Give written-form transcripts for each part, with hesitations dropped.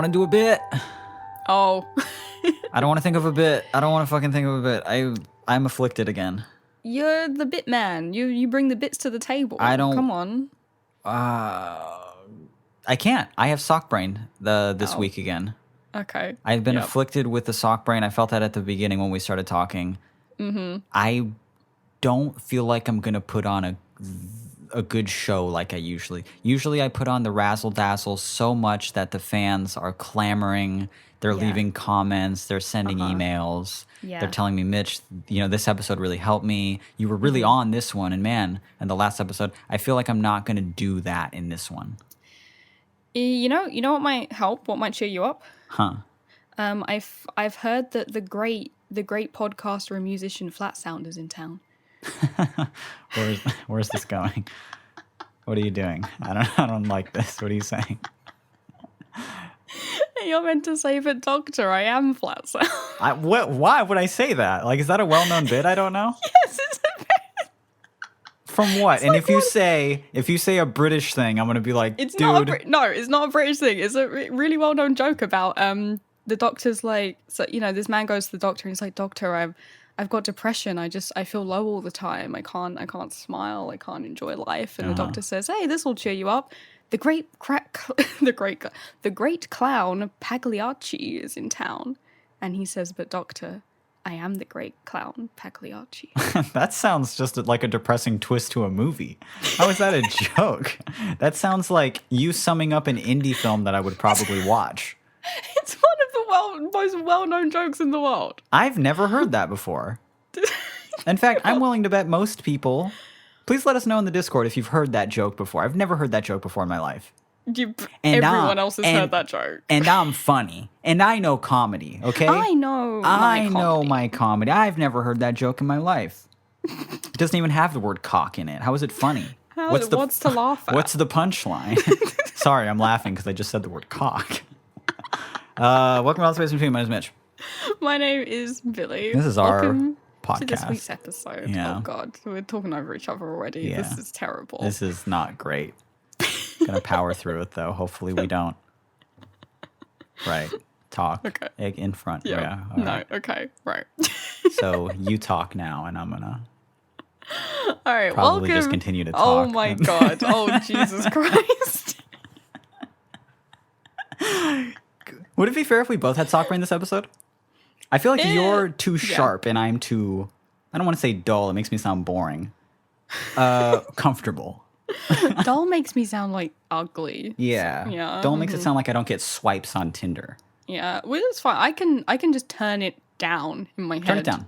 want to do a bit. Oh. I don't want to think of a bit. I don't want to fucking think of a bit. I'm afflicted again. You're the bit man. You bring the bits to the table. I don't... Come on. I can't. I have sock brain this week again. Okay. I've been afflicted with the sock brain. I felt that at the beginning when we started talking. Mm-hmm. I don't feel like I'm going to put on a good show like I usually. Usually I put on the razzle dazzle so much that the fans are clamoring. They're leaving comments. They're sending emails. Yeah. They're telling me, Mitch, this episode really helped me. You were really on this one. And the last episode, I feel like I'm not going to do that in this one. You know what might help? What might cheer you up? Huh. I've heard that the great podcaster and musician Flat Sound is in town. Where's this going? What are you doing? I don't like this. What are you saying? You're meant to say, but Doctor, I am Flat Sound. Why would I say that? Like, is that a well-known bit? I don't know. Yes, it's a bit. From what? It's and like if you say a British thing, I'm gonna be like, it's dude. It's not a British thing. It's a really well-known joke about the doctor's like, so this man goes to the doctor and he's like, Doctor, I've got depression. I feel low all the time. I can't smile. I can't enjoy life. And the doctor says, hey, this will cheer you up. The great clown Pagliacci is in town. And he says, but Doctor, I am the great clown Pagliacci. That sounds just like a depressing twist to a movie. How is that a joke? That sounds like you summing up an indie film that I would probably watch. It's one of the most well-known jokes in the world. I've never heard that before. In fact, I'm willing to bet most people... Please let us know in the Discord if you've heard that joke before. I've never heard that joke before in my life. Everyone else has heard that joke. And I'm funny. And I know comedy, okay? I know my comedy. I've never heard that joke in my life. It doesn't even have the word cock in it. How is it funny? What's to laugh at? What's the punchline? Sorry, I'm laughing because I just said the word cock. Welcome to All the Space Between. My name is Mitch. My name is Billy. This is welcome our podcast. To this week's episode. Yeah. Oh God, we're talking over each other already. Yeah. This is terrible. This is not great. Gonna power through it though. Hopefully we don't. Right. Talk. Okay. In front. Yeah. No. Okay. Right. So you talk now, and I'm gonna. All right. Probably just continue to talk. Oh my God. Oh Jesus Christ. Would it be fair if we both had sock brain this episode? I feel like you're too sharp and I'm too, I don't want to say dull, it makes me sound boring. Comfortable. Dull makes me sound like ugly. Yeah. Yeah. Dull makes it sound like I don't get swipes on Tinder. Yeah. Well, it's fine. I can just turn it down in my head. Turn it down.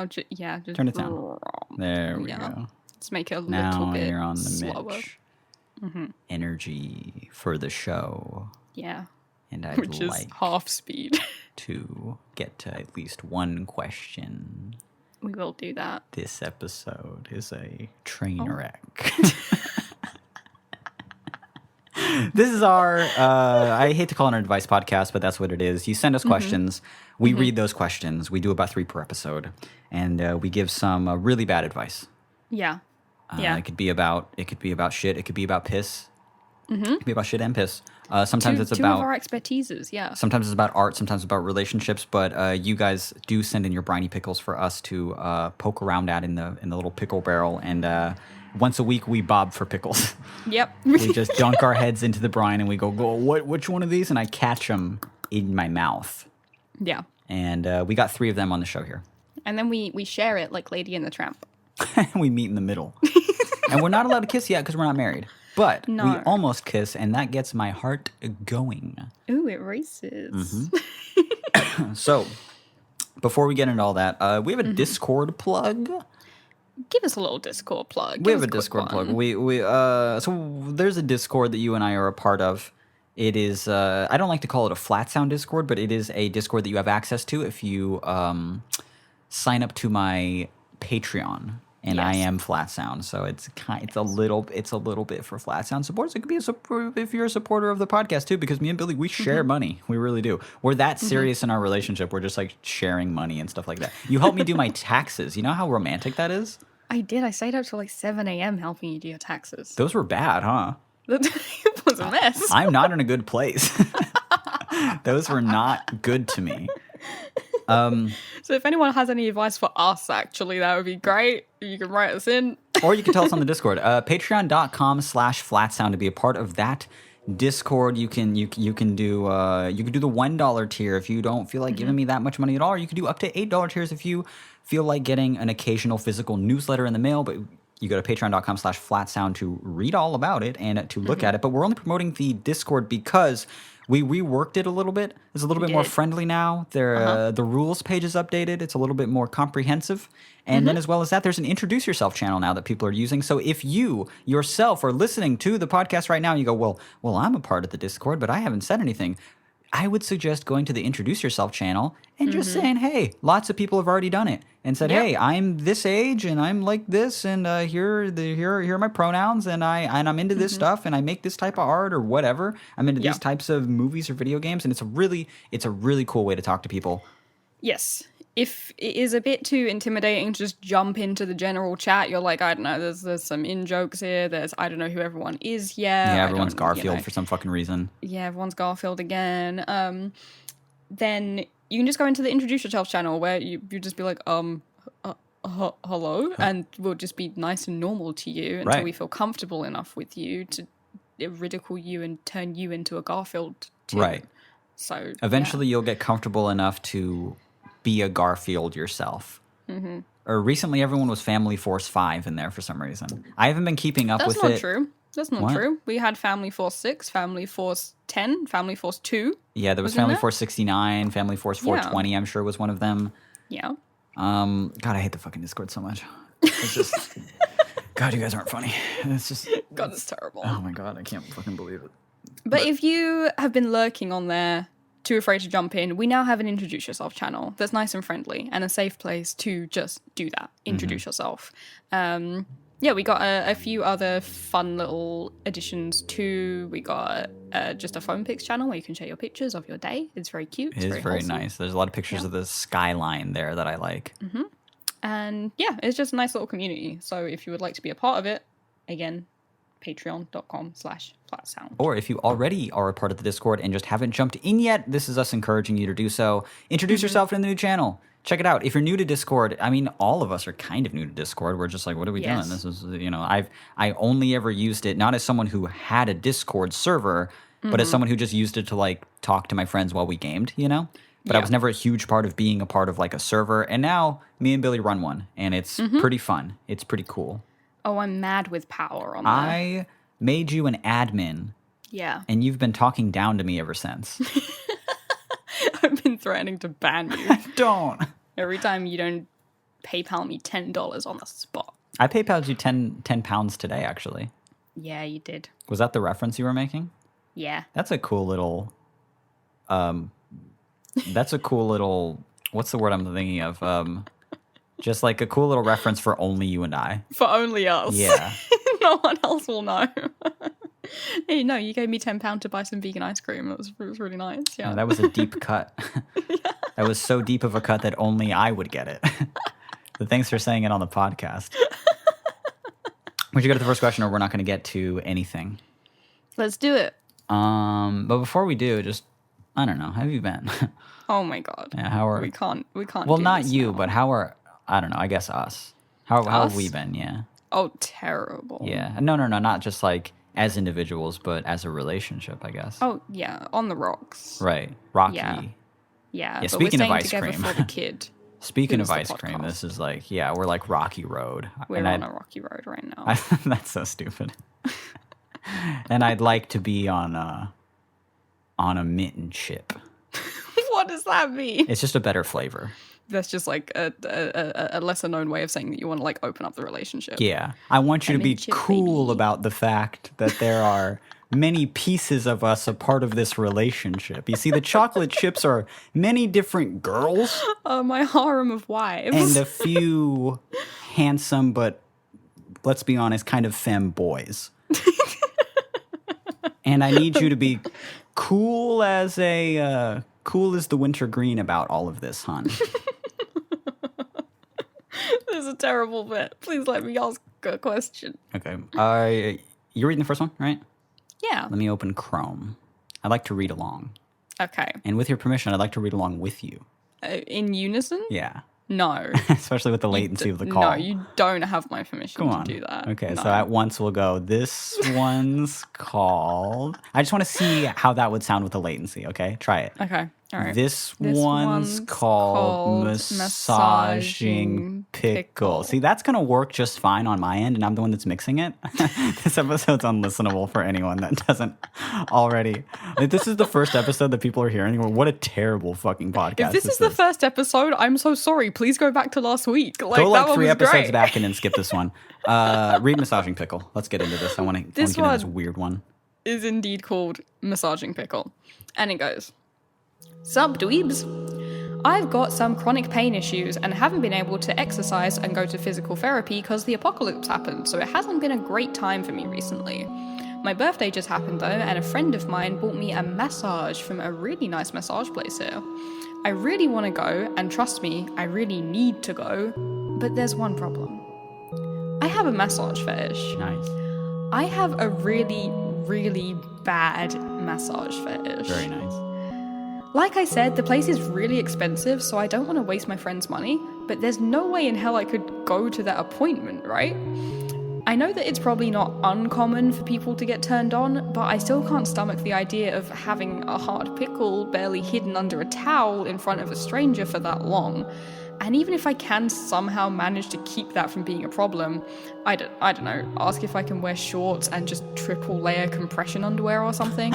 Just turn it down. There we go. Let's make it a now little bit you're on the slower. Mitch. Energy for the show. Yeah. And I'd Which like is half speed. to get to at least one question. We will do that. This episode is a train wreck. This is our, I hate to call it an advice podcast, but that's what it is. You send us questions. We read those questions. We do about 3 per episode. And we give some really bad advice. Yeah. It could be about shit. It could be about piss. It could be about shit and piss. Sometimes it's about... Two of our expertises, yeah. Sometimes it's about art, sometimes it's about relationships, but you guys do send in your briny pickles for us to poke around at in the little pickle barrel, and once a week we bob for pickles. Yep. We just dunk our heads into the brine and we go, which one of these? And I catch them in my mouth. Yeah. And we got 3 of them on the show here. And then we share it like Lady and the Tramp. We meet in the middle. And we're not allowed to kiss yet because we're not married. But we almost kiss, and that gets my heart going. Ooh, it races. So, before we get into all that, we have a Discord plug. Give us a little Discord plug. We have a Discord plug. So there's a Discord that you and I are a part of. It is, I don't like to call it a flat sound Discord, but it is a Discord that you have access to if you sign up to my Patreon. And yes. I am Flat Sound, so it's a little bit for Flat Sound supporters. It could be if you're a supporter of the podcast too, because me and Billy, we share money. We really do. We're that serious in our relationship. We're just like sharing money and stuff like that. You helped me do my taxes. You know how romantic that is? I did. I stayed up till like 7 a.m. helping you do your taxes. Those were bad, huh? It was a mess. I'm not in a good place. Those were not good to me. Um, So if anyone has any advice for us, actually, that would be great. You can write us in. or you can tell us on the Discord. Patreon.com/flatsound to be a part of that Discord. You can do the $1 tier if you don't feel like giving me that much money at all. Or you can do up to $8 tiers if you feel like getting an occasional physical newsletter in the mail. But you go to patreon.com/flatsound to read all about it and to look at it. But we're only promoting the Discord because we reworked it a little bit. It's a little bit more friendly now. The rules page is updated. It's a little bit more comprehensive. And then as well as that, there's an Introduce Yourself channel now that people are using. So if you yourself are listening to the podcast right now and you go, well, I'm a part of the Discord, but I haven't said anything, I would suggest going to the Introduce Yourself channel and just saying, hey, lots of people have already done it and said, hey, I'm this age and I'm like this and here are my pronouns and I'm into this stuff and I make this type of art or whatever. I'm into these types of movies or video games, and it's a really cool way to talk to people. Yes. If it is a bit too intimidating, just jump into the general chat. You're like, I don't know, there's some in-jokes here. I don't know who everyone is yet. Yeah, everyone's Garfield for some fucking reason. Yeah, everyone's Garfield again. Then you can just go into the Introduce Yourself channel where you just be like, hello, and we'll just be nice and normal to you until we feel comfortable enough with you to ridicule you and turn you into a Garfield too. Right. So eventually you'll get comfortable enough to be a Garfield yourself. Or recently everyone was Family Force 5 in there for some reason. I haven't been keeping up with it. That's not true. That's not true. We had Family Force 6, Family Force 10, Family Force 2. Yeah, there was Family Force 69, Family Force 420, I'm sure was one of them. Yeah. God, I hate the fucking Discord so much. It's just... God, you guys aren't funny. It's just... God, it's terrible. Oh my God, I can't fucking believe it. But if you have been lurking on there, too afraid to jump in, we now have an Introduce Yourself channel that's nice and friendly and a safe place to just do that. Introduce yourself. Yeah, we got a few other fun little additions too. We got just a phone pics channel where you can share your pictures of your day. It's very cute. It is very nice. There's a lot of pictures of the skyline there that I like. And yeah, it's just a nice little community. So if you would like to be a part of it, again, patreon.com/flatsound. Or if you already are a part of the Discord and just haven't jumped in yet, this is us encouraging you to do so. Introduce yourself in the new channel. Check it out. If you're new to Discord, I mean, all of us are kind of new to Discord. We're just like, what are we doing? This is, I only ever used it, not as someone who had a Discord server, but as someone who just used it to, like, talk to my friends while we gamed, But I was never a huge part of being a part of, like, a server. And now me and Billy run one, and it's pretty fun. It's pretty cool. Oh, I'm mad with power on that. I made you an admin. Yeah. And you've been talking down to me ever since. I've been threatening to ban you. Don't. Every time you don't PayPal me $10 on the spot. I PayPal'd you 10 pounds today, actually. Yeah, you did. Was that the reference you were making? Yeah. That's a cool little... what's the word I'm thinking of? Just like a cool little reference for only you and I. For only us. Yeah. No one else will know. Hey, no, you gave me £10 to buy some vegan ice cream. It was really nice. Yeah. That was a deep cut. That was so deep of a cut that only I would get it. But thanks for saying it on the podcast. Would you go to the first question, or we're not going to get to anything? Let's do it. But before we do, just, I don't know, how have you been? Oh my God. Yeah, how are... We can't Well, do not this you, now. but how are... I don't know, I guess us. How have we been, yeah? Oh, terrible. Yeah. No, not just like as individuals, but as a relationship, I guess. Oh, yeah, on the rocks. Right. Rocky. Yeah, but speaking we're of ice cream. For the kid. Speaking of the ice cream, podcast. this is like, we're like Rocky Road. We're on a rocky road right now. That's so stupid. And I'd like to be on a mint and chip. What does that mean? It's just a better flavor. That's just like a lesser known way of saying that you want to like open up the relationship. Yeah. I want you to be mint chip, cool baby. about the fact that there are many pieces of us a part of this relationship. You see, the chocolate chips are many different girls. My harem of wives. And a few handsome, but let's be honest, kind of femme boys. And I need you to be cool as the winter green about all of this, hon. This is a terrible bit. Please let me ask a question. Okay. You're reading the first one, right? Yeah. Let me open Chrome. I like to read along. Okay. And with your permission, I'd like to read along with you. In unison? Yeah. No. Especially with the latency of the call. No, you don't have my permission Come to on. do that. Okay, No. so at once we'll go, this one's called... I just want to see how that would sound with the latency, okay? Try it. Okay, all right. This one's called massaging pickle. See, that's going to work just fine on my end, and I'm the one that's mixing it. This episode's unlistenable for anyone that doesn't already. Like, this is the first episode that people are hearing. What a terrible fucking podcast. If this is the first episode, I'm so sorry. Please go back to last week. Go that like one 3 was episodes great. back and then skip this one. Read massaging pickle. Let's get into this. I want to get into this weird one. Is indeed called massaging pickle. And it goes, Sup dweebs? I've got some chronic pain issues and haven't been able to exercise and go to physical therapy because the apocalypse happened, so it hasn't been a great time for me recently. My birthday just happened though, and a friend of mine bought me a massage from a really nice massage place here. I really want to go, and trust me, I really need to go, but there's one problem. I have a massage fetish. Nice. I have a really, really bad massage fetish. Very nice. Like I said, the place is really expensive, so I don't want to waste my friend's money, but there's no way in hell I could go to that appointment, right? I know that it's probably not uncommon for people to get turned on, but I still can't stomach the idea of having a hard pickle barely hidden under a towel in front of a stranger for that long. And even if I can somehow manage to keep that from being a problem, I don't know, ask if I can wear shorts and just triple layer compression underwear or something.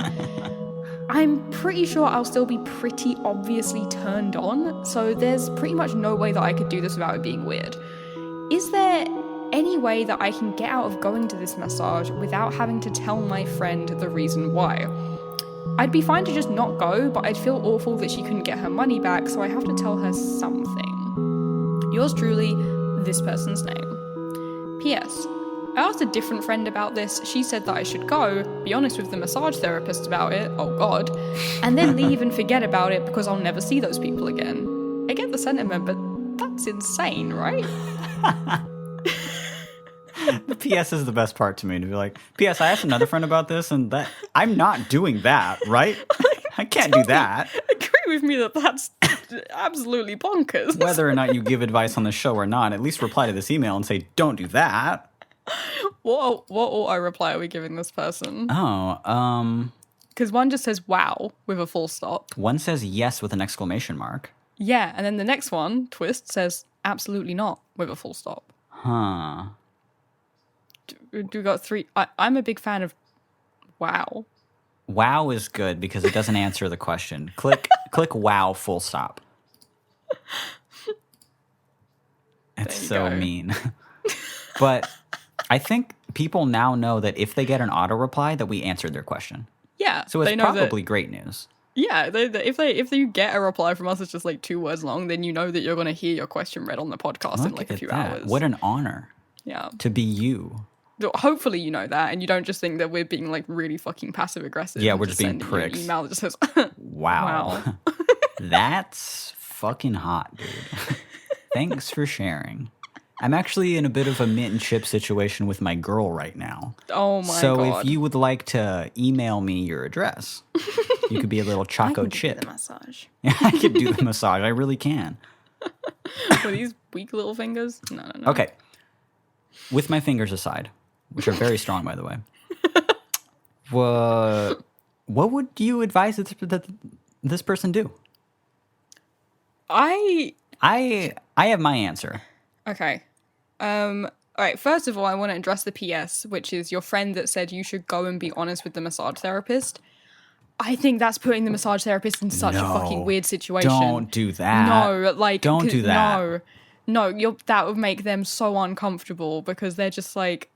I'm pretty sure I'll still be pretty obviously turned on, so there's pretty much no way that I could do this without it being weird. Is there any way that I can get out of going to this massage without having to tell my friend the reason why? I'd be fine to just not go, but I'd feel awful that she couldn't get her money back, so I have to tell her something. Yours truly, this person's name. P.S. I asked a different friend about this. She said that I should go, be honest with the massage therapist about it, oh god, and then leave and forget about it because I'll never see those people again. I get the sentiment, but that's insane, right? The PS is the best part to me, to be like, PS, I asked another friend about this, and that I'm not doing that, right? I can't do that. Agree with me that that's absolutely bonkers. Whether or not you give advice on the show or not, at least reply to this email and say, don't do that. What auto reply are we giving this person? Oh, Because one just says wow with a full stop. one says yes with an exclamation mark. Yeah, and then the next one, twist, says absolutely not with a full stop. Huh. We got 3. I'm a big fan of wow. Wow is good because it doesn't answer the question. Click wow, full stop. It's so mean. But I think people now know that if they get an auto reply, that we answered their question. Yeah, So it's they know probably great news. Yeah, if you get a reply from us, it's just like 2 words long, then you know that you're going to hear your question read on the podcast in like a few hours. What an honor. Yeah. To be you. Hopefully you know that, and you don't just think that we're being like really fucking passive aggressive. Yeah, we're just being sending you pricks. an email that just says, Wow. That's fucking hot, dude. Thanks for sharing. I'm actually in a bit of a mint and chip situation with my girl right now. Oh my god. So if you would like to email me your address, you could be a little choco chip. Do the massage. Yeah, I could do the massage. I really can. With these weak little fingers? No. Okay. With my fingers aside, which are very strong, by the way. What would you advise that this person do? I have my answer. Okay. All right, first of all, I want to address the PS, which is your friend that said you should go and be honest with the massage therapist. I think that's putting the massage therapist in such a fucking weird situation. Don't do that. No, like... Don't do that. No, that would make them so uncomfortable because they're just like,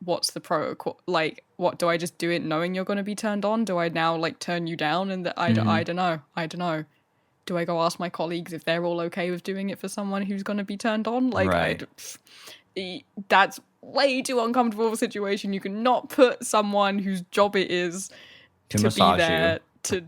what's the protocol? Like, what, do I just do it knowing you're going to be turned on? Do I now, like, turn you down? And I don't know. Do I go ask my colleagues if they're all okay with doing it for someone who's going to be turned on? Like, right. That's way too uncomfortable of a situation. You cannot put someone whose job it is to massage be there you.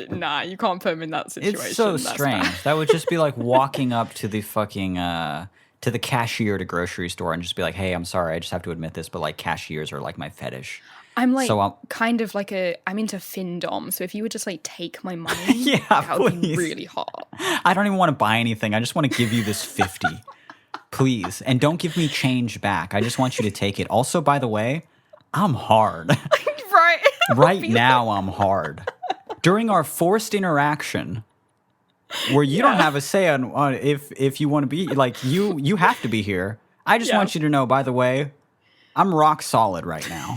Nah, you can't put them in that situation. It's so That's strange. bad. That would just be like walking up to the fucking to the cashier at a grocery store and just be like, "Hey, I'm sorry, I just have to admit this, but like cashiers are like my fetish." I'm like So kind of like I'm into findom. So if you would just like take my money, yeah, that would be please. really hot. I don't even want to buy anything. I just want to give you this 50. Please. And don't give me change back. I just want you to take it. Also, by the way, I'm hard. Right. Right now, I'm hard. During our forced interaction, where you don't have a say on if you want to be, like, you have to be here. I just want you to know, by the way, I'm rock solid right now.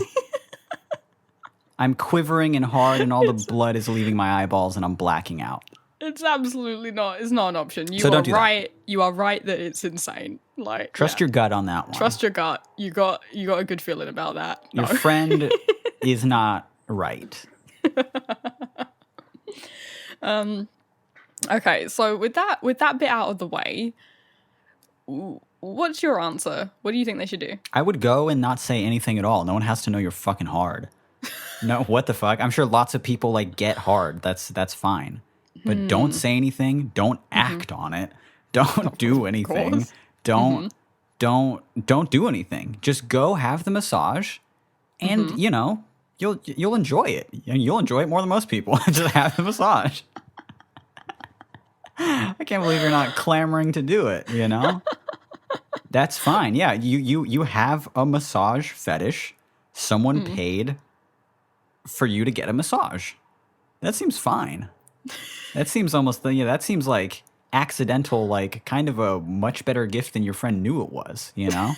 I'm quivering and hard, and all the blood is leaving my eyeballs, and I'm blacking out. It's absolutely not. It's not an option. You So are don't do that. right. You are right that it's insane. Like Trust your gut on that one. Trust your gut. You got a good feeling about that. No. Your friend is not right. Okay, so with that bit out of the way, what's your answer? What do you think they should do? I would go and not say anything at all. No one has to know you're fucking hard. No, what the fuck? I'm sure lots of people like get hard. That's fine. But don't say anything. Don't act on it. Don't do anything. Don't do anything. Just go have the massage, and you know you'll enjoy it. You'll enjoy it more than most people. Just have the massage. I can't believe you're not clamoring to do it. You know, that's fine. Yeah, you have a massage fetish. Someone paid for you to get a massage. That seems fine. That seems almost, that seems like accidental, like kind of a much better gift than your friend knew it was, you know?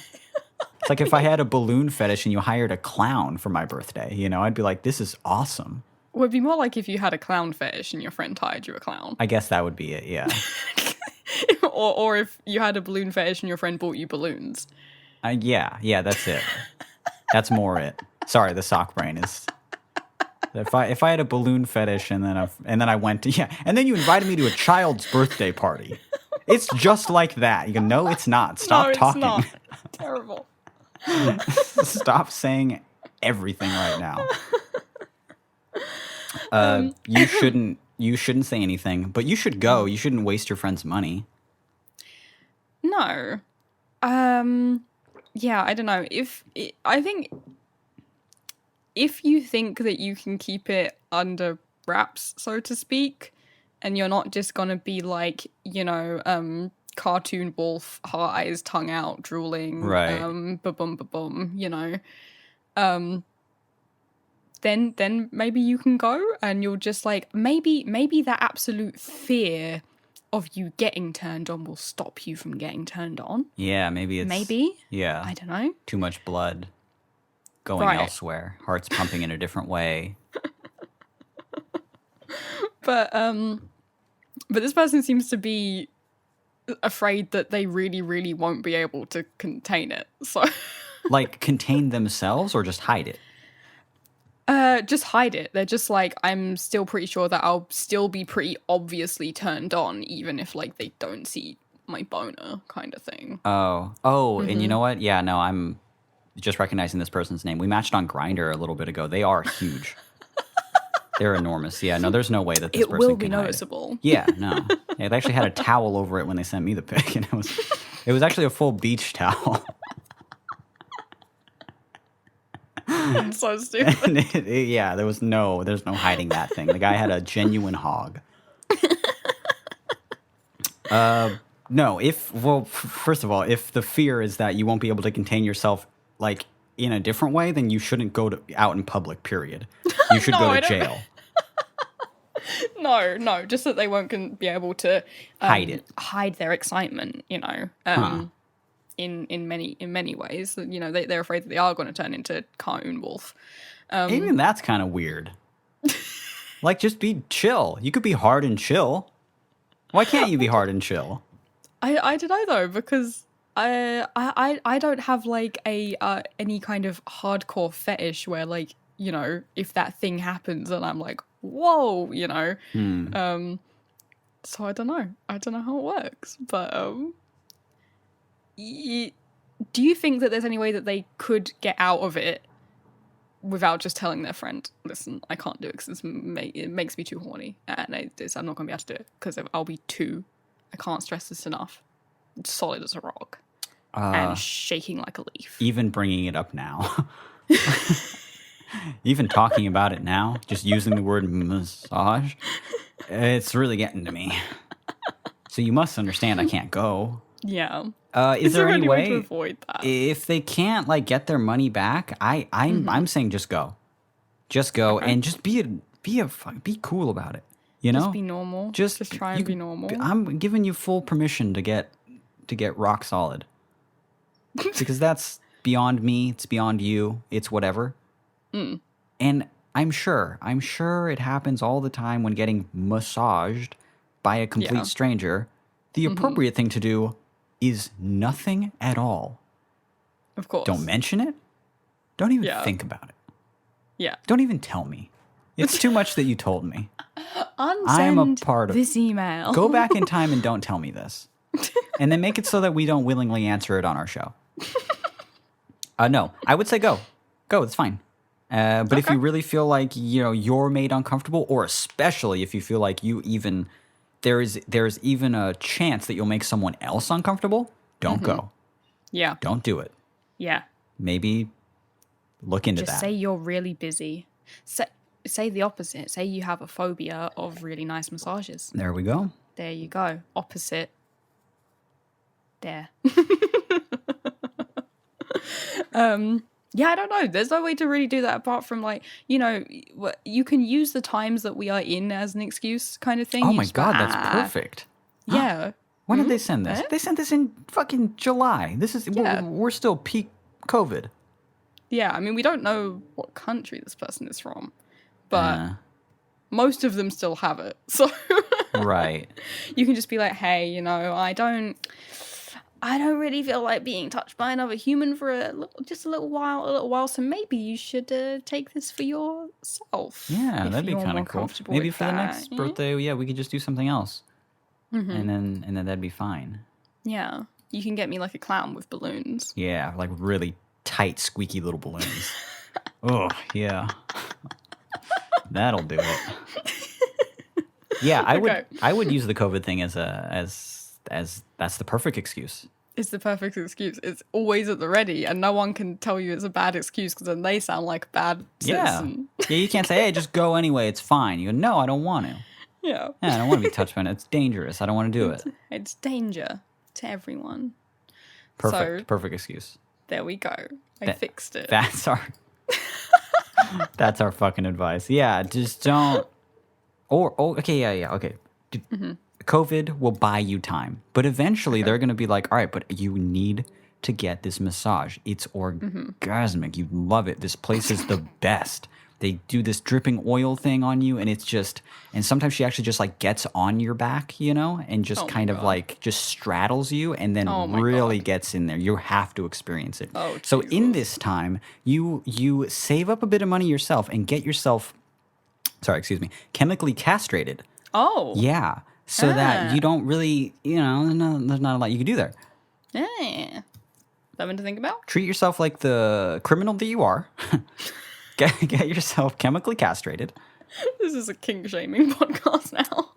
It's like if I had a balloon fetish and you hired a clown for my birthday, you know, I'd be like, this is awesome. It would be more like if you had a clown fetish and your friend hired you a clown. I guess that would be it, yeah. or if you had a balloon fetish and your friend bought you balloons. Yeah, that's it. That's more it. Sorry, the sock brain is... If I had a balloon fetish and then I went to and then you invited me to a child's birthday party, it's just like that. You go, no, it's not. Stop talking. Not. Terrible. Stop saying everything right now. You shouldn't say anything, but you should go. You shouldn't waste your friend's money. No. Yeah, I don't know. I think if you think that you can keep it under wraps, so to speak, and you're not just gonna be like, you know, cartoon wolf, heart eyes, tongue out, drooling, right? Ba-bum, ba-bum, you know, then maybe you can go, and you'll just like maybe that absolute fear of you getting turned on will stop you from getting turned on. Yeah, maybe. Yeah, I don't know. Too much blood. Going elsewhere, heart's pumping in a different way. But this person seems to be afraid that they really, really won't be able to contain it. So, like, contain themselves or just hide it? Just hide it. They're just like, I'm still pretty sure that I'll still be pretty obviously turned on, even if like they don't see my boner, kind of thing. And you know what? Yeah, no, I'm just recognizing this person's name. We matched on Grindr a little bit ago. They are huge. They're enormous. Yeah, no, there's no way that this person can hide it. It will be noticeable. Yeah, no. Yeah, they actually had a towel over it when they sent me the pic, and it was actually a full beach towel. I'm so stupid. And there's no hiding that thing. The guy had a genuine hog. No, first of all, if the fear is that you won't be able to contain yourself like in a different way, then you shouldn't go out in public, period. You should go to jail. No, just that they won't be able to hide their excitement, you know, in many ways. You know, they're afraid that they are going to turn into cartoon wolf. Even that's kind of weird. Like, just be chill. You could be hard and chill. Why can't you be hard and chill? I don't know though, because I don't have like any kind of hardcore fetish where, like, you know, if that thing happens and I'm like, whoa, you know. So I don't know how it works, but do you think that there's any way that they could get out of it without just telling their friend, listen, I can't do it because it makes me too horny, and I'm not going to be able to do it because I'll be I can't stress this enough, solid as a rock and shaking like a leaf. Even bringing it up now. Even talking about it now, just using the word massage, it's really getting to me. So you must understand I can't go. Yeah. Is there any way to avoid that? if they can't like get their money back? I'm saying just go, and just be cool about it. You know, Just be normal. Just try and be normal. I'm giving you full permission to get rock solid because that's beyond me. It's beyond you. It's whatever. And I'm sure it happens all the time when getting massaged by a complete stranger. The appropriate thing to do is nothing at all. Of course. Don't mention it. Don't even think about it. Yeah. Don't even tell me. It's too much that you told me. Unsend I'm a part of this email. Go back in time and don't tell me this. And then make it so that we don't willingly answer it on our show. No, I would say go. Go, it's fine. But if you really feel like, you're made uncomfortable, or especially if you feel like there's even a chance that you'll make someone else uncomfortable, don't go. Yeah. Don't do it. Yeah. Maybe look into that. Just say you're really busy. Say the opposite. Say you have a phobia of really nice massages. There we go. There you go. Opposite. There. Yeah, I don't know. There's no way to really do that apart from you can use the times that we are in as an excuse kind of thing. Oh my God, that's perfect. Yeah. When did they send this? They sent this in fucking July. We're still peak COVID. Yeah, I mean, we don't know what country this person is from, but most of them still have it. So right. You can just be like, hey, I don't really feel like being touched by another human for just a little while. So maybe you should take this for yourself. Yeah, that'd be kind of cool. Maybe for the next birthday, we could just do something else, and then that'd be fine. Yeah, you can get me like a clown with balloons. Yeah, like really tight, squeaky little balloons. Oh yeah, that'll do it. Yeah, I would use the COVID thing as that's the perfect excuse. It's the perfect excuse. It's always at the ready, and no one can tell you it's a bad excuse because then they sound like a bad citizen. Yeah, you can't say, hey, just go anyway, it's fine. You go, no, I don't want to. Yeah, I don't want to be touched by it. It's dangerous. I don't want to do it. It's danger to everyone. Perfect excuse. There we go. I fixed it. That's our fucking advice. Yeah, just don't. Okay. COVID will buy you time, but eventually they're going to be like, all right, but you need to get this massage. It's orgasmic. You love it. This place is the best. They do this dripping oil thing on you, and it's just, and sometimes she actually just like gets on your back, and just kind of like just straddles you and then really gets in there. You have to experience it. Oh, so in this time, you save up a bit of money yourself and get yourself, chemically castrated. Oh. Yeah. So that you don't really, there's not a lot you can do there. Yeah. Something to think about? Treat yourself like the criminal that you are. Get yourself chemically castrated. This is a kink shaming podcast now.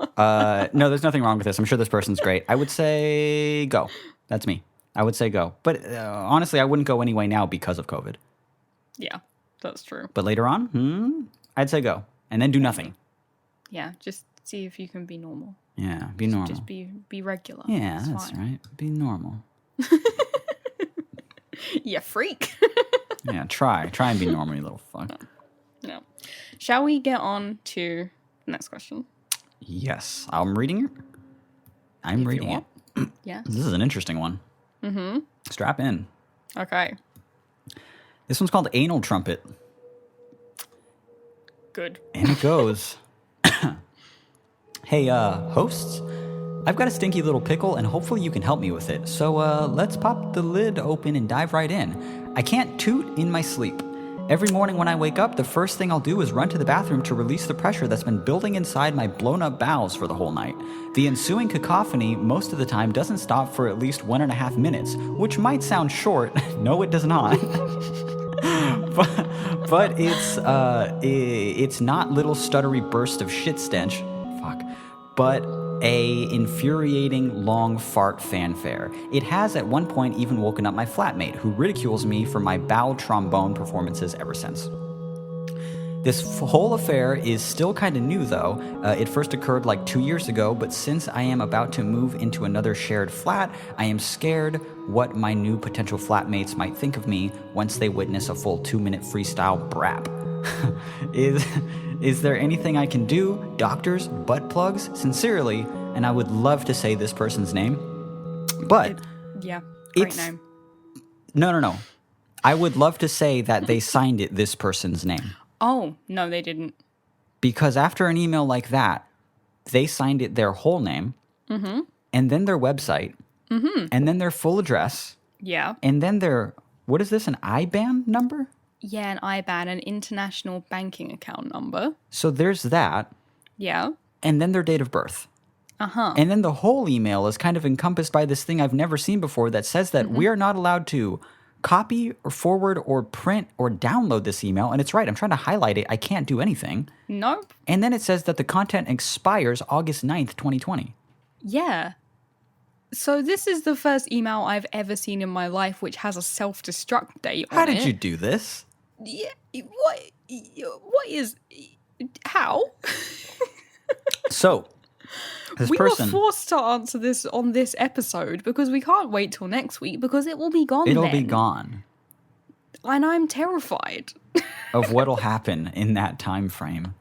No, there's nothing wrong with this. I'm sure this person's great. I would say go. That's me. I would say go. But honestly, I wouldn't go anyway now because of COVID. Yeah, that's true. But later on, I'd say go. And then do nothing. Yeah, just see if you can be normal. Yeah, be normal. Just be regular. Yeah, that's fine. Right. Be normal. Yeah, freak. Yeah, try and be normal, you little fuck. No. Shall we get on to the next question? Yes, I'm reading it. I'm reading it. Yes. This is an interesting one. Mm-hmm. Strap in. Okay. This one's called Anal Trumpet. Good. And it goes, hey, hosts, I've got a stinky little pickle and hopefully you can help me with it. So let's pop the lid open and dive right in. I can't toot in my sleep. Every morning when I wake up, the first thing I'll do is run to the bathroom to release the pressure that's been building inside my blown up bowels for the whole night. The ensuing cacophony most of the time doesn't stop for at least 1.5 minutes, which might sound short. No, it does not. but it's not little stuttery burst of shit stench. Fuck. But a infuriating long fart fanfare. It has at one point even woken up my flatmate, who ridicules me for my bowel trombone performances ever since. This whole affair is still kind of new, though. It first occurred like 2 years ago, but since I am about to move into another shared flat, I am scared what my new potential flatmates might think of me once they witness a full 2-minute freestyle brap. Is there anything I can do? Doctors, butt plugs, sincerely, and I would love to say this person's name, but great name. No. I would love to say that they signed it this person's name. Oh, no, they didn't. Because after an email like that, they signed it their whole name, and then their website, and then their full address, and then their, what is this, an IBAN number? Yeah, an IBAN, an international banking account number. So there's that. Yeah. And then their date of birth. And then the whole email is kind of encompassed by this thing I've never seen before that says that we are not allowed to copy or forward or print or download this email. And it's right. I'm trying to highlight it. I can't do anything. Nope. And then it says that the content expires August 9th, 2020. Yeah. So this is the first email I've ever seen in my life which has a self-destruct date on it. How did you do this? Yeah. What is... How? So... We were forced to answer this on this episode because we can't wait till next week because it will be gone It'll be gone. And I'm terrified. Of what'll happen in that time frame.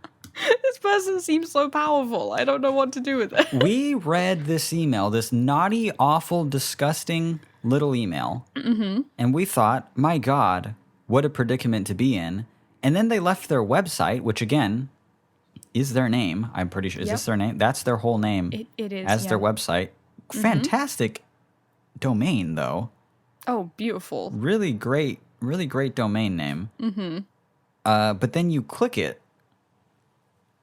This person seems so powerful. I don't know what to do with it. We read this email, this naughty, awful, disgusting little email, and we thought, my God, what a predicament to be in. And then they left their website, which again... is their name. I'm pretty sure. Is this their name? That's their whole name. It is. As their website. Fantastic domain, though. Oh, beautiful. Really great domain name. But then you click it,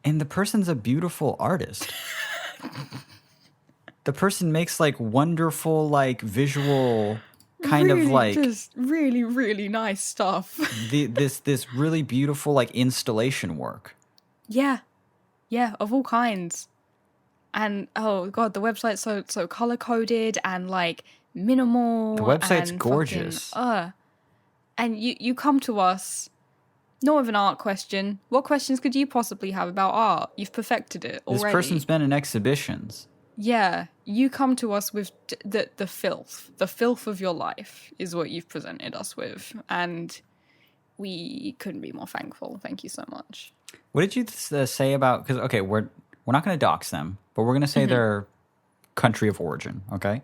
and the person's a beautiful artist. The person makes like wonderful, like visual kind really, of like just really, really nice stuff. this really beautiful like installation work. Yeah, of all kinds. And oh god, the website's so color coded and like minimal. The website's and gorgeous. And you come to us not with an art question. What questions could you possibly have about art? You've perfected it already. This person's been in exhibitions. Yeah, you come to us with the filth of your life is what you've presented us with, and we couldn't be more thankful. Thank you so much. What did you say about? Because okay, we're not going to dox them, but we're going to say their country of origin. Okay.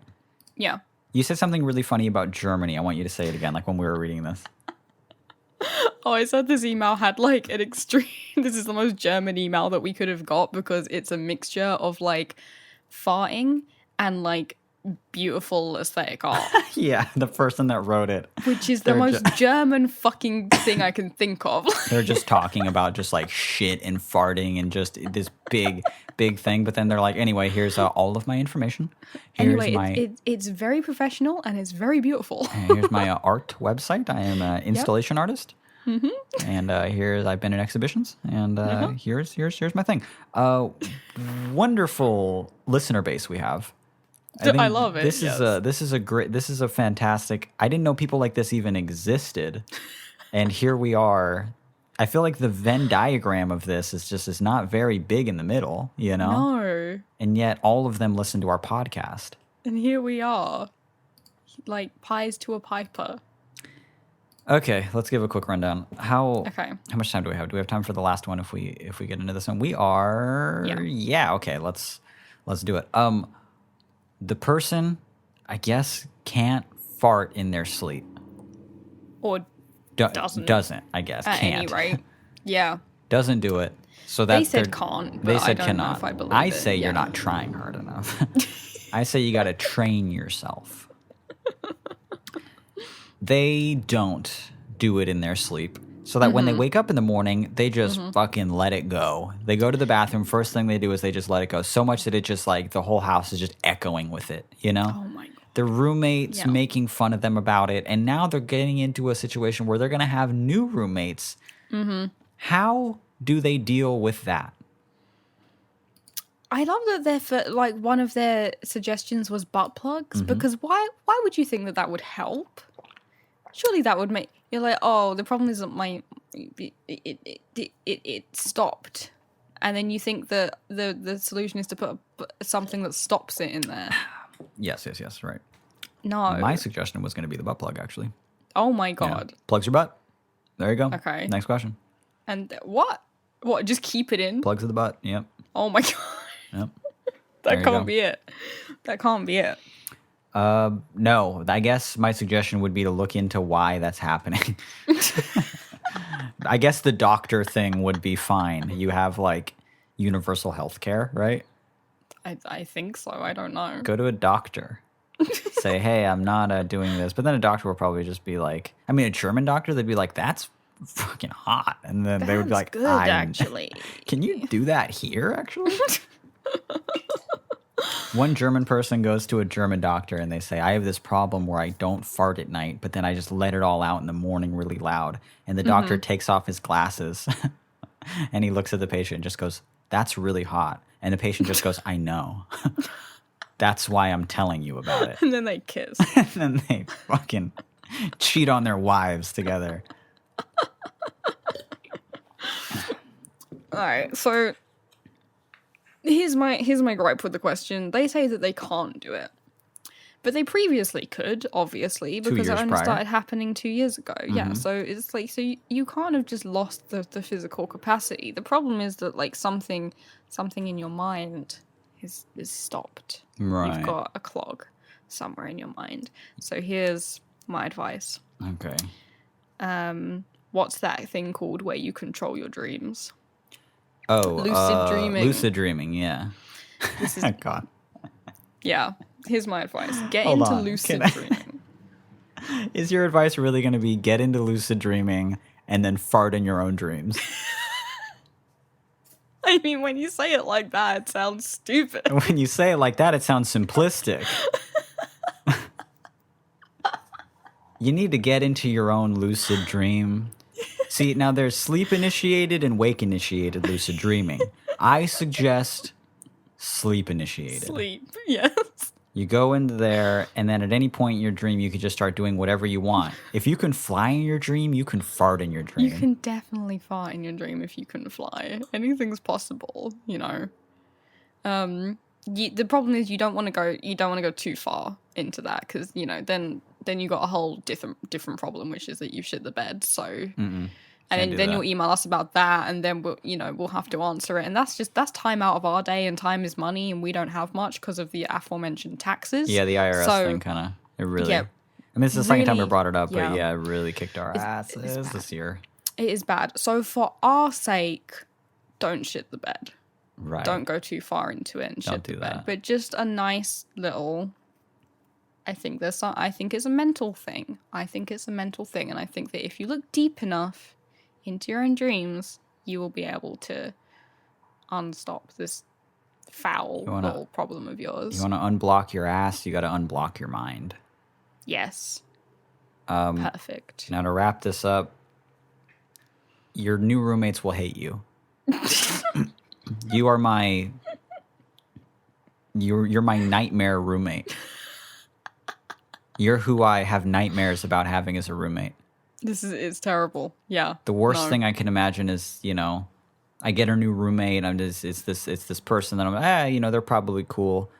Yeah. You said something really funny about Germany. I want you to say it again, like when we were reading this. Oh, I said this email had like an extreme. This is the most German email that we could have got because it's a mixture of like farting and like beautiful aesthetic art. Yeah, the person that wrote it. Which is the most German fucking thing I can think of. They're just talking about just like shit and farting and just this big thing. But then they're like, anyway, here's all of my information. Here's it's very professional and it's very beautiful. Here's my art website. I am an installation artist. And I've been in exhibitions, and here's my thing. Wonderful listener base we have. I love it. This is a fantastic. I didn't know people like this even existed, and here we are. I feel like the Venn diagram of this is not very big in the middle, you know. No. And yet all of them listen to our podcast. And here we are, like pies to a piper. Okay, let's give a quick rundown. How much time do we have? Do we have time for the last one if we get into this one? We are okay, let's do it. The person, I guess, can't fart in their sleep. Or doesn't, I guess. At can't. any rate. Yeah. Doesn't do it. So that they said can't, but they said I don't cannot. know if I believe I it. say you're not trying hard enough. I say you got to train yourself. They don't do it in their sleep. So that when they wake up in the morning, they just fucking let it go. They go to the bathroom. First thing they do is they just let it go. So much that it just like the whole house is just echoing with it, you know? Oh my God. Their roommates making fun of them about it. And now they're getting into a situation where they're going to have new roommates. How do they deal with that? I love that one of their suggestions was butt plugs because why would you think that would help? Surely that would make you're like, oh, the problem isn't my it stopped, and then you think that the solution is to put something that stops it in there. Yes, right. No. My suggestion was going to be the butt plug, actually. Oh my god. Yeah. Plugs your butt. There you go. Okay. Next question. And what? What? Just keep it in? Plugs of the butt. Yep. Oh my god. Yep. That can't be it. That can't be it. No, I guess my suggestion would be to look into why that's happening. I guess the doctor thing would be fine. You have like universal health care, right? I think so. I don't know. Go to a doctor. Say, hey, I'm not doing this. But then a doctor will probably just be like, I mean, a German doctor, they'd be like, that's fucking hot. And then they would be like, good, actually. Can you do that here, actually? One German person goes to a German doctor and they say, I have this problem where I don't fart at night, but then I just let it all out in the morning really loud. And the doctor takes off his glasses and he looks at the patient and just goes, that's really hot. And the patient just goes, I know. That's why I'm telling you about it. And then they kiss. And then they fucking cheat on their wives together. All right, so here's my gripe with the question. They say that they can't do it, but they previously could, obviously, because it only started happening 2 years ago. Yeah, so it's like, so you can't have just lost the physical capacity. The problem is that like something in your mind is stopped. Right. You've got a clog somewhere in your mind. So here's my advice. Okay. What's that thing called where you control your dreams? Oh, lucid dreaming. Lucid dreaming, yeah. This is God. Yeah. Here's my advice. Get into lucid dreaming. Is your advice really going to be get into lucid dreaming and then fart in your own dreams? I mean, when you say it like that, it sounds stupid. When you say it like that, it sounds simplistic. You need to get into your own lucid dream. See, now there's sleep-initiated and wake-initiated lucid dreaming. I suggest sleep-initiated. Sleep, yes. You go into there, and then at any point in your dream, you can just start doing whatever you want. If you can fly in your dream, you can fart in your dream. You can definitely fart in your dream if you can fly. Anything's possible, you know. The problem is you don't want to go too far into that because then you got a whole different problem, which is that you've shit the bed. So. And then you'll email us about that, and then we'll have to answer it. And that's time out of our day, and time is money, and we don't have much because of the aforementioned taxes. Yeah, the IRS thing kind of really. Yeah, I mean, it's the second time we brought it up, but yeah, it really kicked our asses this year. It is bad. So for our sake, don't shit the bed. Right. Don't go too far into it and shit the bed. But just a nice little. I think it's a mental thing. I think it's a mental thing, and I think that if you look deep enough into your own dreams, you will be able to unstop this foul little problem of yours. You want to unblock your ass, you got to unblock your mind. Yes. Perfect. Now to wrap this up, your new roommates will hate you. You're my nightmare roommate. You're who I have nightmares about having as a roommate. It's terrible. Yeah. The worst thing I can imagine is, I get a new roommate. It's this person that I'm, they're probably cool.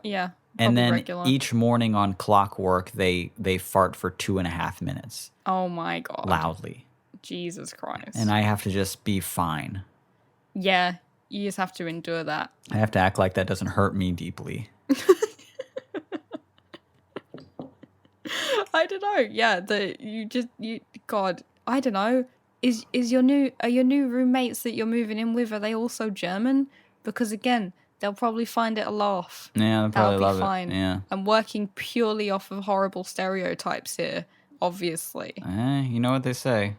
Yeah. And then regular. Each morning on clockwork, they fart for 2.5 minutes. Oh my God. Loudly. Jesus Christ. And I have to just be fine. Yeah. You just have to endure that. I have to act like that doesn't hurt me deeply. I don't know. Yeah, God, I don't know. Are your new roommates that you're moving in with, are they also German? Because again, they'll probably find it a laugh. Yeah, they'll probably love fine. it. Yeah. I'm working purely off of horrible stereotypes here, obviously. You know what they say.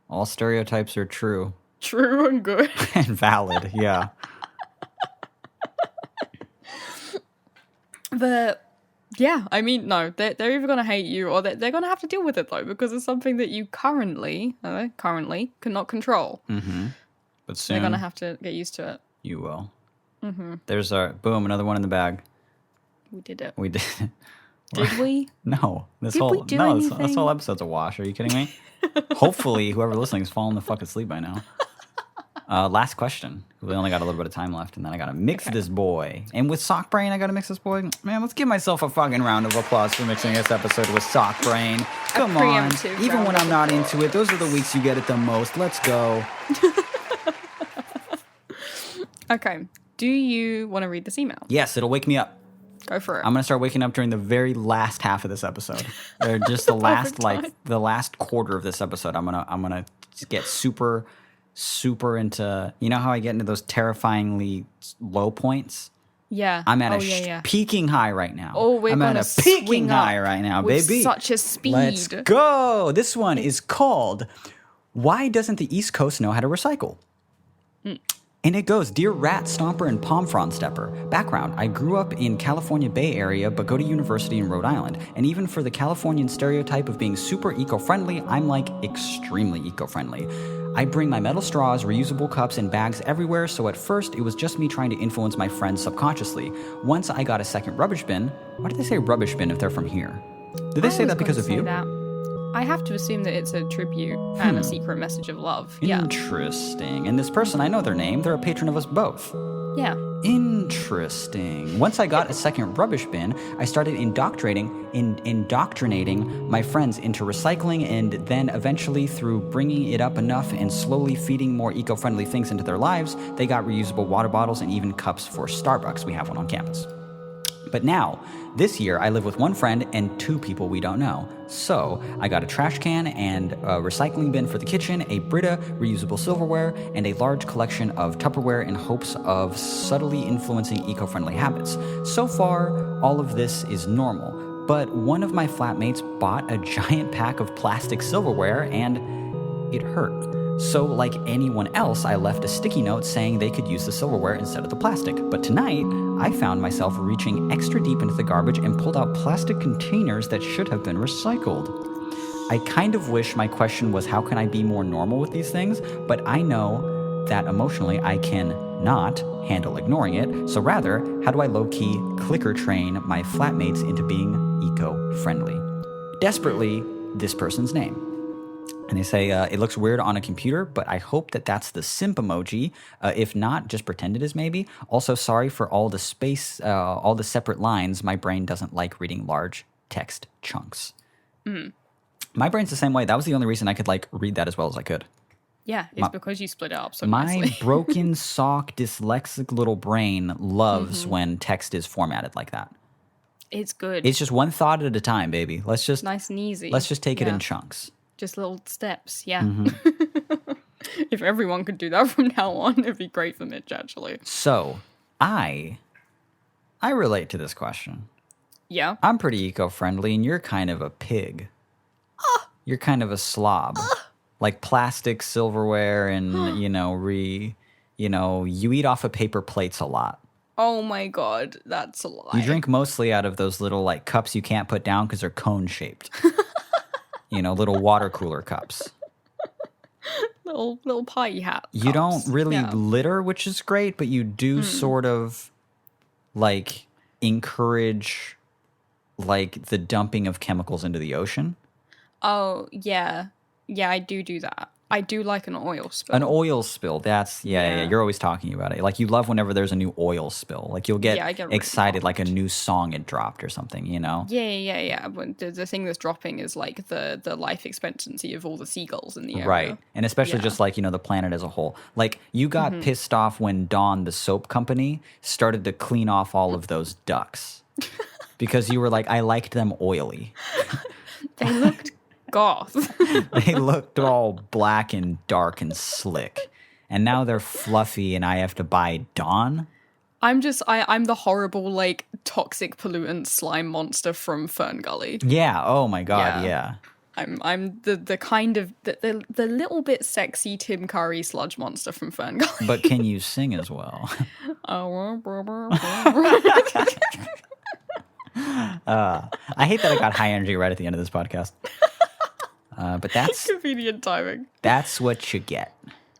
All stereotypes are true. True and good. And valid, yeah. But yeah, I mean, no, they're either going to hate you or they're going to have to deal with it, though, because it's something that you currently cannot control. Mm-hmm. But soon they're going to have to get used to it. You will. Mm-hmm. There's another one in the bag. We did it. We did it. Did we? No. This Did we whole do no, this anything? whole episode's a wash. Are you kidding me? Hopefully, whoever listening is falling the fuck asleep by now. Last question. We only got a little bit of time left, and then I gotta mix this boy. And with Sock Brain, I gotta mix this boy. Man, let's give myself a fucking round of applause for mixing this episode with Sock Brain. Come on. Even when I'm not into it, those are the weeks you get it the most. Let's go. Okay. Do you want to read this email? Yes, it'll wake me up. Go for it. I'm gonna start waking up during the very last half of this episode, or just the last the last quarter of this episode. I'm gonna get super into. You know how I get into those terrifyingly low points? Yeah. I'm at peaking high right now. Oh, I'm at a peaking high right now, with baby. Such a speed. Let's go. This one is called "Why Doesn't the East Coast Know How to Recycle?" And it goes, Dear Rat Stomper and Palm Frond Stepper, background, I grew up in California Bay Area but go to university in Rhode Island. And even for the Californian stereotype of being super eco-friendly, I'm like extremely eco-friendly. I bring my metal straws, reusable cups, and bags everywhere, so at first it was just me trying to influence my friends subconsciously. Once I got a second rubbish bin, why do they say rubbish bin if they're from here? Did they say that because of you? I have to assume that it's a tribute and a secret message of love. Yeah. Interesting. And this person, I know their name. They're a patron of us both. Yeah. Interesting. Once I got a second rubbish bin, I started indoctrinating my friends into recycling, and then eventually through bringing it up enough and slowly feeding more eco-friendly things into their lives, they got reusable water bottles and even cups for Starbucks. We have one on campus. But now, this year, I live with one friend and two people we don't know. So, I got a trash can and a recycling bin for the kitchen, a Brita reusable silverware, and a large collection of Tupperware in hopes of subtly influencing eco-friendly habits. So far, all of this is normal, but one of my flatmates bought a giant pack of plastic silverware and it hurt. So, like anyone else, I left a sticky note saying they could use the silverware instead of the plastic. But tonight, I found myself reaching extra deep into the garbage and pulled out plastic containers that should have been recycled. I kind of wish my question was how can I be more normal with these things, but I know that emotionally I can not handle ignoring it. So rather, how do I low-key clicker train my flatmates into being eco-friendly? Desperately, this person's name. And they say, it looks weird on a computer, but I hope that that's the simp emoji. If not, just pretend it is maybe. Also, sorry for all the space, all the separate lines. My brain doesn't like reading large text chunks. My brain's the same way. That was the only reason I could read that as well as I could. Yeah, it's because you split it up so my nicely. broken sock dyslexic little brain loves when text is formatted like that. It's good. It's just one thought at a time, baby. Let's just nice and easy. Let's just take it in chunks. Just little steps, yeah. If everyone could do that from now on, it'd be great for Mitch, actually. So, I relate to this question. Yeah? I'm pretty eco-friendly, and you're kind of a pig. You're kind of a slob. Like plastic, silverware, and, you eat off of paper plates a lot. Oh my god, that's a lie. You drink mostly out of those little, cups you can't put down because they're cone-shaped. Little water cooler cups. Little party hat. You don't really litter, which is great, but you do sort of encourage the dumping of chemicals into the ocean. Oh, yeah. Yeah, I do that. I do like an oil spill. An oil spill, that's, yeah. You're always talking about it. You love whenever there's a new oil spill. You'll get really excited like a new song had dropped or something, Yeah. But the thing that's dropping is the life expectancy of all the seagulls in the area. Right. And especially just the planet as a whole. You got pissed off when Dawn, the soap company, started to clean off all of those ducks. Because you were like, I liked them oily. They looked goth. They looked all black and dark and slick. And now they're fluffy and I have to buy Dawn? I'm the horrible, toxic pollutant slime monster from Fern Gully. Yeah, oh my god, yeah. I'm the kind of, the little bit sexy Tim Curry sludge monster from Fern Gully. But can you sing as well? I hate that I got high energy right at the end of this podcast. But that's convenient timing. That's what you get.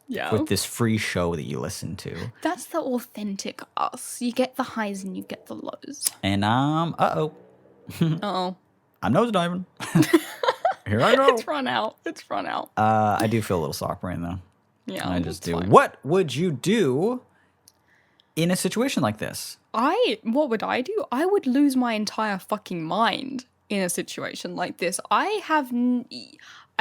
Yeah. With this free show that you listen to. That's the authentic us. You get the highs and you get the lows. And Uh-oh. I'm nosediving. Here I go. It's run out. It's run out. I do feel a little sock brain though. Yeah, I just that's do. fine. What would you do in a situation like this? What would I do? I would lose my entire fucking mind in a situation like this. I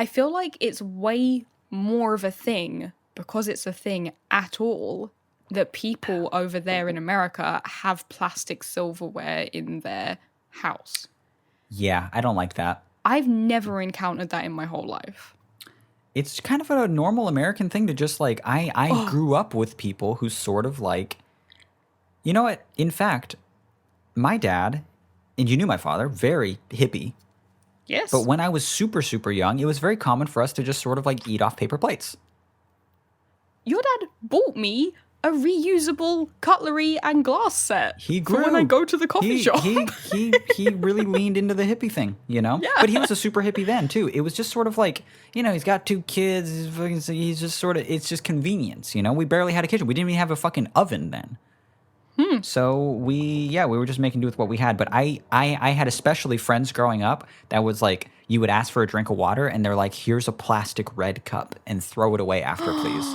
feel like it's way more of a thing because it's a thing at all that people over there in America have plastic silverware in their house. Yeah, I don't like that. I've never encountered that in my whole life. It's kind of a normal American thing to just like, I grew up with people who sort of like, you know what? In fact, my dad, and you knew my father, very hippie. Yes. But when I was super, super young, it was very common for us to just sort of like eat off paper plates. Your dad bought me a reusable cutlery and glass set He grew. for when I go to the coffee shop. He really leaned into the hippie thing, you know? Yeah. But he was a super hippie then, too. It was just sort of like, you know, he's got 2 kids. He's just sort of, it's just convenience, you know? We barely had a kitchen. We didn't even have a fucking oven then. So we were just making do with what we had. But I had especially friends growing up that was like, you would ask for a drink of water and they're like, here's a plastic red cup and throw it away after, please.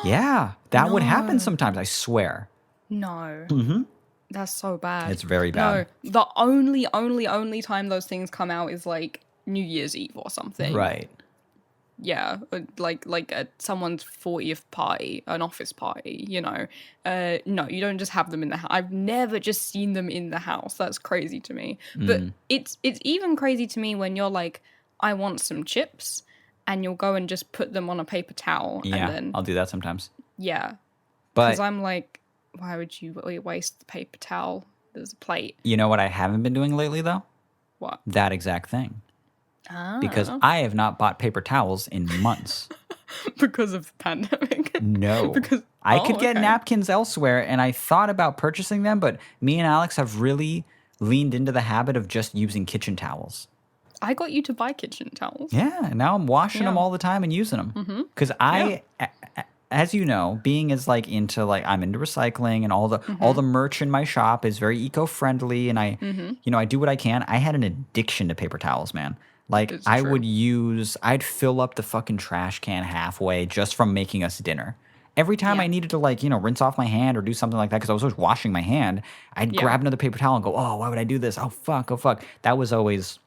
Yeah, that would happen sometimes, I swear. No. That's so bad. It's very bad. No, the only time those things come out is like New Year's Eve or something. Right. Yeah, like at someone's 40th party, an office party, you know. No, you don't just have them in the house. I've never just seen them in the house. That's crazy to me. But it's even crazy to me when you're like, I want some chips, and you'll go and just put them on a paper towel. Yeah, and then, I'll do that sometimes. yeah. But Because I'm like, why would you waste the paper towel? There's a plate. you know what I haven't been doing lately, though? What? That exact thing. Ah. Because I have not bought paper towels in months. Because of the pandemic. No. Because I could get okay. napkins elsewhere, and I thought about purchasing them, but me and Alex have really leaned into the habit of just using kitchen towels. I got you to buy kitchen towels. Yeah, and now I'm washing them Yeah. all the time and using them. Because as you know, being as like into like I'm into recycling and all the merch in my shop is very eco-friendly, and I you know I do what I can. I had an addiction to paper towels, man. Like It's I true. I'd fill up the fucking trash can halfway just from making us dinner. Every time I needed to like, you know, rinse off my hand or do something like that because I was always washing my hand, I'd grab another paper towel and go, oh, why would I do this? Oh, fuck. That was always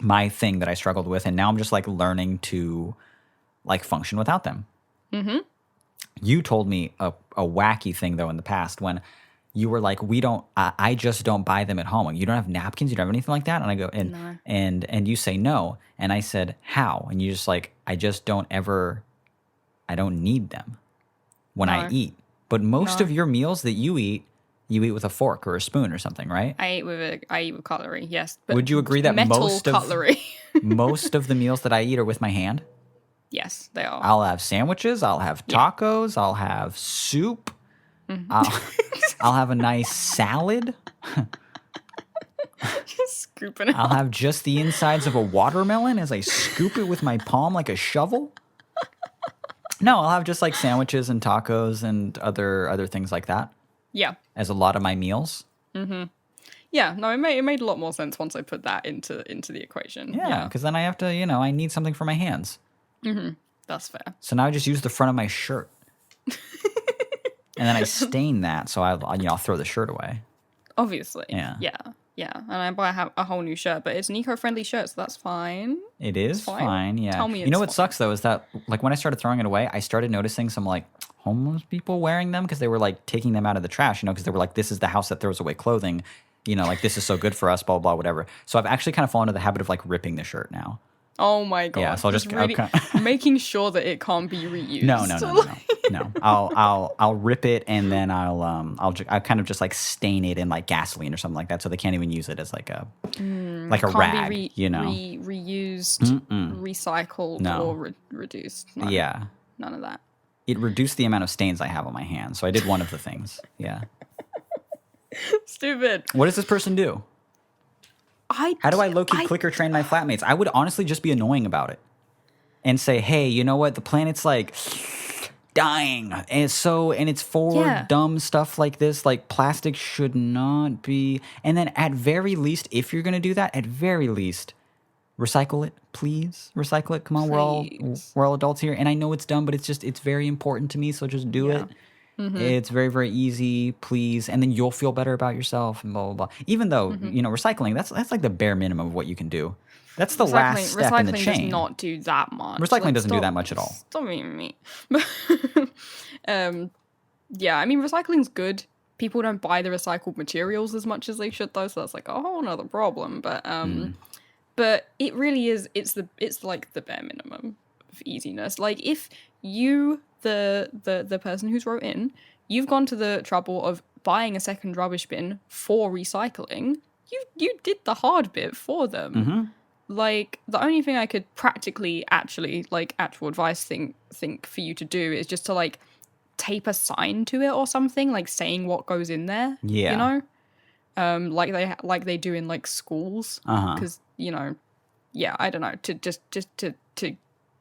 my thing that I struggled with. And now I'm just like learning to like function without them. You told me a wacky thing though in the past when you were like, I just don't buy them at home. You don't have napkins, you don't have anything like that? And I go, No. and you say no. And I said, how? And you just like, I don't need them when I No. eat. But most No. of your meals that you eat with a fork or a spoon or something, right? I eat with cutlery, yes. But Would you agree that metal most of cutlery? most of the meals that I eat are with my hand? Yes, they are. I'll have sandwiches, I'll have tacos, I'll have soup, I'll have a nice salad. Just scooping it I'll up. have just the insides of a watermelon as I scoop it with my palm like a shovel. No, I'll have just like sandwiches and tacos and other things like that Yeah. as a lot of my meals. Yeah, no, it made a lot more sense once I put that into the equation. Yeah, because then I have to, you know, I need something for my hands. That's fair. So now I just use the front of my shirt. And then I stain that, so I'll throw the shirt away. Obviously. Yeah. Yeah. And I buy a whole new shirt, but it's an eco-friendly shirt, so that's fine. It is fine. fine, yeah. Tell me you know it's what sucks though is that like when I started throwing it away, I started noticing some like homeless people wearing them because they were like taking them out of the trash, you know, because they were like, this is the house that throws away clothing, you know, like this is so good for us, blah blah whatever. So I've actually kind of fallen into the habit of like ripping the shirt now. Oh my god. Yeah, so I'll just- I'll really making sure that it can't be reused. No. I'll rip it and then I'll kind of just like stain it in like gasoline or something like that, so they can't even use it as like a Can't rag, be you know. reused, recycled, No. or reduced. No, Yeah, none of that. it reduced the amount of stains I have on my hands, so I did one of the things. Yeah. Stupid. What does this person do? How do I low-key clicker train my flatmates? I would honestly just be annoying about it and say, hey, you know what? The planet's like dying. And it's for Yeah. dumb stuff like this. Like plastic should not be. And then at very least, if you're gonna do that, at very least, recycle it, please. Recycle it. Come on, Please. we're all adults here, and I know it's dumb, but it's very important to me. So just do Yeah. it. It's very, very easy, please, and then you'll feel better about yourself and blah blah blah. Even though recycling, that's like the bare minimum of what you can do. That's the last step in the Recycling chain. does not do that much. Recycling Like, doesn't do stop- that much at all. Stop being me. Yeah, I mean, recycling's good. People don't buy the recycled materials as much as they should, though, so that's like a whole nother problem. But it really is. It's like the bare minimum of easiness. Like if you, the person who's wrote in, you've gone to the trouble of buying a second rubbish bin for recycling. You did the hard bit for them. Like the only thing I could practically actually like actual advice think for you to do is just to like tape a sign to it or something, like saying what goes in there. Yeah. You know? Like they do in like schools, because yeah, I don't know, to just to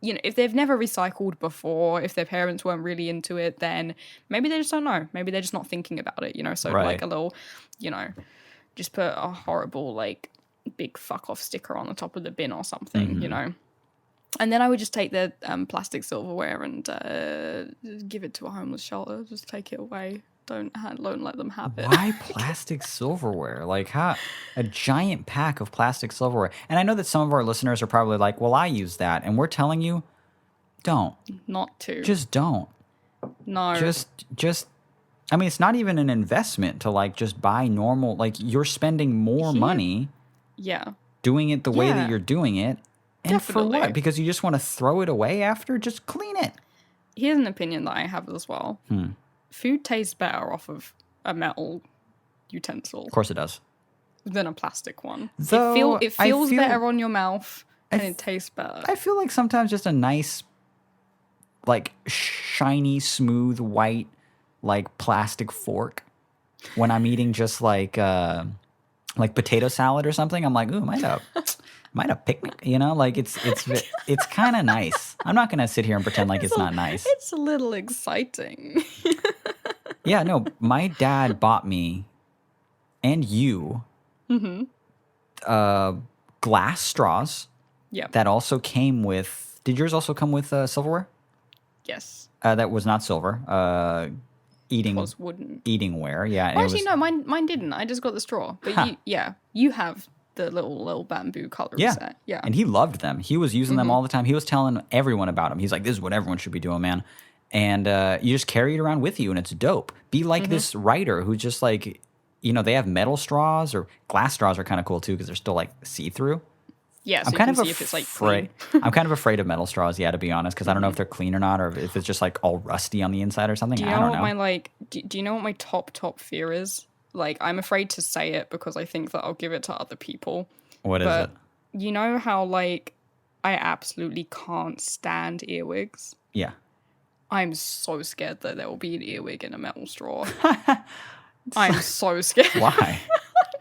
if they've never recycled before, if their parents weren't really into it, then maybe they just don't know, maybe they're just not thinking about it, so Right. like a little, just put a horrible like big fuck off sticker on the top of the bin or something, and then I would just take their plastic silverware and give it to a homeless shelter. Just take it away. Don't let them have it. Why plastic silverware? Like how a giant pack of plastic silverware. And I know that some of our listeners are probably like, well, I use that. And we're telling you, don't. Not to. Just don't. No. Just I mean, it's not even an investment to like just buy normal, like you're spending more money Yeah. doing it the way Yeah. that you're doing it. And Definitely. for what? Because you just want to throw it away after? Just clean it. Here's an opinion that I have as well. Food tastes better off of a metal utensil Of course it does. than a plastic one. Though, it I feels feel- better on your mouth and it tastes better. I feel like sometimes just a nice, like shiny, smooth, white, like plastic fork when I'm eating just like potato salad or something. I'm like, ooh, might a picnic, like it's kind of nice. I'm not gonna sit here and pretend like it's not nice. It's a little exciting. Yeah, no, my dad bought me and you glass straws Yeah. that also came with. Did yours also come with silverware? Yes. That was not silver. It was wooden. Eatingware. Yeah. and Oh, it actually, was, no, mine didn't. I just got the straw. But you have the little bamboo cutlery Yeah. set. Yeah. And he loved them. He was using them all the time. He was telling everyone about them. He's like, this is what everyone should be doing, man. And you just carry it around with you, and it's dope. Be like this writer who just like, they have metal straws, or glass straws are kind of cool too because they're still like see-through. Yeah, so I'm you kind can of see if it's like clean. afraid. I'm kind of afraid of metal straws, to be honest, because I don't know if they're clean or not, or if it's just like all rusty on the inside or something. Do you I know don't what know. my do you know what my top fear is? Like, I'm afraid to say it because I think that I'll give it to other people. What is But it? you know how like I absolutely can't stand earwigs? Yeah. I'm so scared that there will be an earwig in a metal straw. I'm so scared. Why?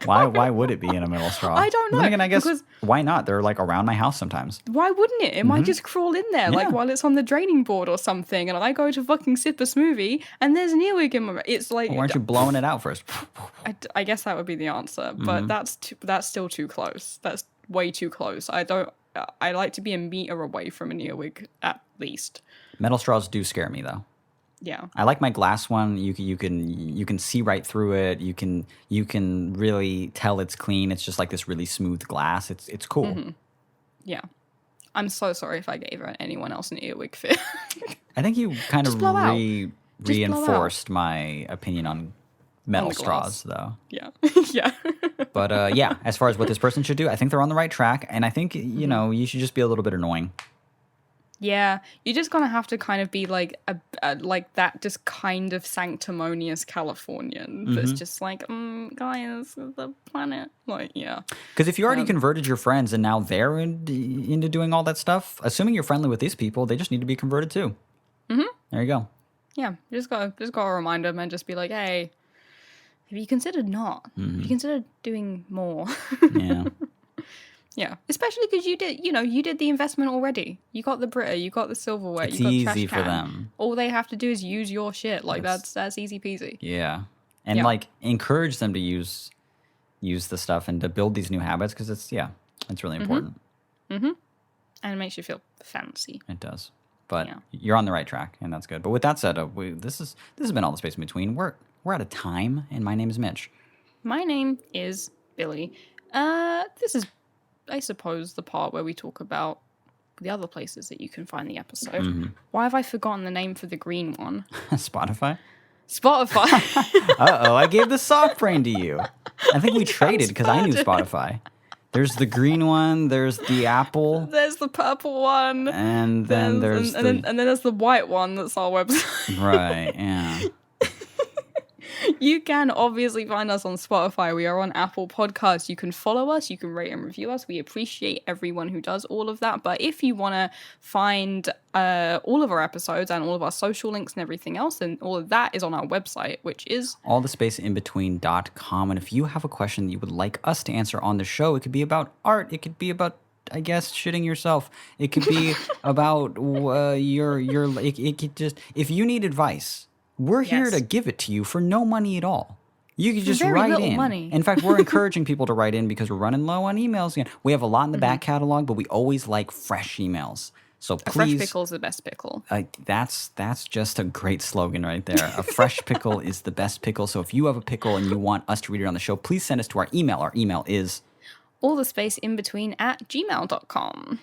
Why would it be in a metal straw? I don't know, Then again, I guess because- why not? They're like around my house sometimes. Why wouldn't it? It might just crawl in there, like Yeah. while it's on the draining board or something, and I go to fucking sip a smoothie, and there's an earwig in my mouth. It's like, Why aren't you blowing it out first? I guess that would be the answer, but that's still too close. That's way too close. I like to be a meter away from an earwig at least. Metal straws do scare me though. Yeah. I like my glass one. You can see right through it. You can really tell it's clean. It's just like this really smooth glass. It's cool. Yeah. I'm so sorry if I gave anyone else an earwig fit. I think you kind of blow out. reinforced my opinion on metal the straws glass. though. Yeah. Yeah. But yeah, as far as what this person should do, I think they're on the right track, and I think you should just be a little bit annoying. Yeah, you're just gonna have to kind of be like a like that, just kind of sanctimonious Californian that's just like, guys, the planet, like, yeah. Because if you already converted your friends and now they're into doing all that stuff, assuming you're friendly with these people, they just need to be converted too. There you go. Yeah, you just gotta remind them and just be like, hey, have you considered not? Have you considered doing more? Yeah. Yeah, especially because you did the investment already. You got the Brita, you got the silverware, It's you got easy trash can. for them. All they have to do is use your shit. Like that's easy peasy. Yeah. And Yeah. like encourage them to use the stuff and to build these new habits because it's really important. And it makes you feel fancy. It does. But you're on the right track, and that's good. But with that said, this has been All the Space in Between. We're out of time, and my name is Mitch. My name is Billy. This is, I suppose, the part where we talk about the other places that you can find the episode. Why have I forgotten the name for the green one? Spotify? Spotify. Uh-oh, I gave the soft brain to you. I think we traded because I knew Spotify. There's the green one, there's the Apple. There's the purple one. And then there's then there's the white one that's our website. Right, yeah. You can obviously find us on Spotify. We are on Apple Podcasts. You can follow us. You can rate and review us. We appreciate everyone who does all of that. But if you want to find all of our episodes and all of our social links and everything else, then all of that is on our website, which is allthespaceinbetween.com. And if you have a question that you would like us to answer on the show, it could be about art. It could be about, I guess, shitting yourself. It could be about it could just, if you need advice, we're here to give it to you for no money at all. You can just write in. Money. In fact, we're encouraging people to write in because we're running low on emails again. We have a lot in the back catalog, but we always like fresh emails. So please, a fresh pickle is the best pickle. That's just a great slogan right there. A fresh pickle is the best pickle. So if you have a pickle and you want us to read it on the show, please send us to our email. Our email is allthespaceinbetween@gmail.com.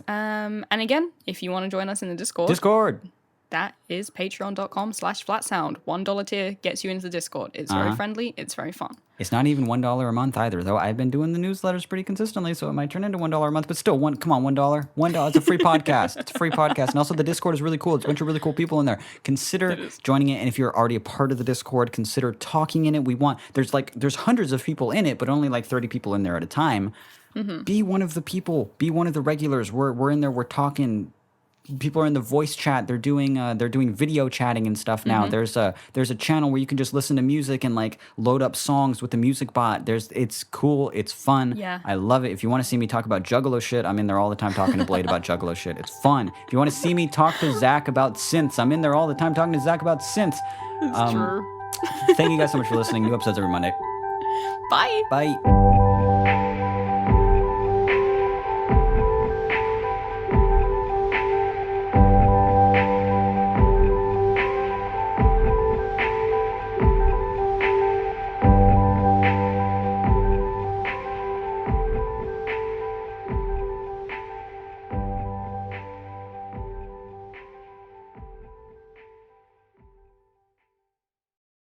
And again, if you want to join us in the Discord. That is patreon.com/flatsound. $1 tier gets you into the Discord. It's very friendly. It's very fun. It's not even $1 a month either, though. I've been doing the newsletters pretty consistently, so it might turn into $1 a month. But still, come on, $1. $1. It's a free podcast. It's a free podcast. And also the Discord is really cool. It's a bunch of really cool people in there. Consider joining it. And if you're already a part of the Discord, consider talking in it. There's hundreds of people in it, but only like 30 people in there at a time. Be one of the people. Be one of the regulars. We're in there. We're talking. People are in the voice chat. They're doing video chatting and stuff now. There's a channel where you can just listen to music and like load up songs with the music bot. It's cool. It's fun. Yeah. I love it. If you want to see me talk about Juggalo shit, I'm in there all the time talking to Blade about Juggalo shit. It's fun. If you want to see me talk to Zach about synths, I'm in there all the time talking to Zach about synths. It's true. Thank you guys so much for listening. New episodes every Monday. Bye. Bye.